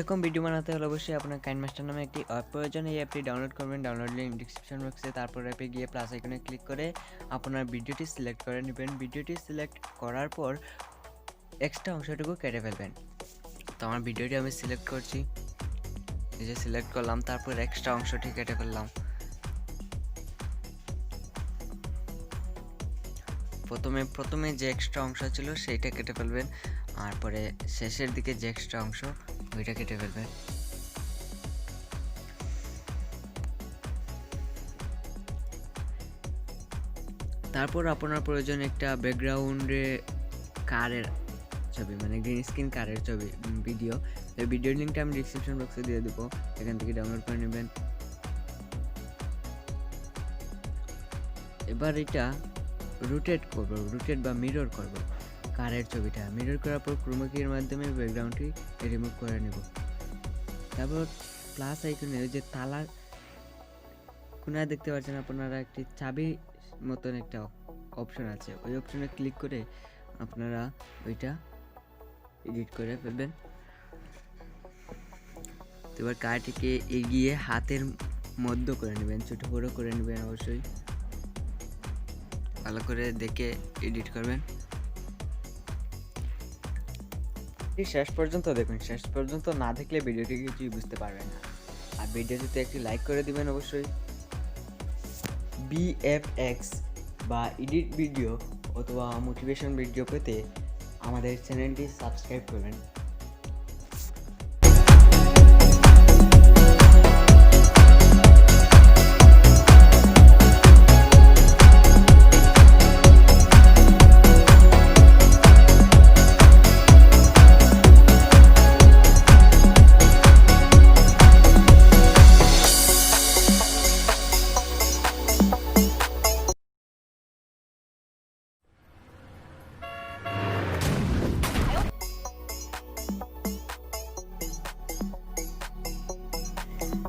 এরকম ভিডিও বানাতে হলে অবশ্যই আপনার কাইনমাস্টার নামে একটি অ্যাপ প্রয়োজন। এই অ্যাপটি ডাউনলোড করবেন, ডাউনলোড লিংক ডিসক্রিপশন বক্সে। তারপর অ্যাপে গিয়ে প্লাস আইকনে ক্লিক করে আপনার ভিডিওটি সিলেক্ট করে নেবেন। ভিডিওটি সিলেক্ট করার পর এক্সট্রা অংশটুকু কেটে ফেলবেন। তো আমার ভিডিওটি আমি সিলেক্ট করছি, এই যে সিলেক্ট করলাম, তারপর এক্সট্রা অংশটি কেটে ফেললাম। প্রথমে যে এক্সট্রা অংশ ছিল সেইটা কেটে ফেলবেন, আর পরে শেষের দিকে যে এক্সট্রা অংশ ওইটা কেটে ফেলবেন। তারপর আপনার প্রয়োজন একটা ব্যাকগ্রাউন্ডে কারের ছবি, মানে গ্রিন স্ক্রিন কারের ছবি ভিডিও। এই ভিডিওর লিঙ্কটা আমি ডিসক্রিপশন বক্সে দিয়ে দেবো, এখান থেকে ডাউনলোড করে নেবেন। এবার এটা রোটেট করব, রোটেট বা মিরর করব কারের ছবিটা। মিরর করার পর ক্রোমা কির মাধ্যমে ব্যাকগ্রাউন্ডটি রিমুভ করে নেব। তারপর প্লাস আইকনে ওই যে তালার কোনায় দেখতে পাচ্ছেন আপনারা একটি চাবি মতন একটা অপশন আছে, ওই অপশনে ক্লিক করে আপনারা ওইটা এডিট করে ফেলবেন। এবার কারটিকে এগিয়ে হাতের মধ্য করে নেবেন, ছোট বড় করে নেবেন, অবশ্যই ভালো করে দেখে এডিট করবেন। শেষ পর্যন্ত দেখুন, শেষ পর্যন্ত না দেখলে ভিডিওটি কিছুই বুঝতে পারবেন না। আর ভিডিওটিতে একটি লাইক করে দিবেন অবশ্যই। বিএফএক্স বা এডিট ভিডিও অথবা মোটিভেশন ভিডিও পেতে আমাদের চ্যানেলটি সাবস্ক্রাইব করবেন।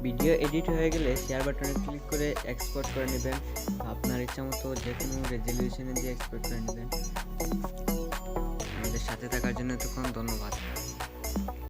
ভিডিও এডিট হয়ে গেলে শেয়ার বাটনে ক্লিক করে এক্সপোর্ট করে নেবেন। আপনার ইচ্ছা মতো যে কোনো রেজলিউশনে দিয়ে এক্সপোর্ট করে নেবেন। আমাদের সাথে থাকার জন্য এতক্ষণ ধন্যবাদ।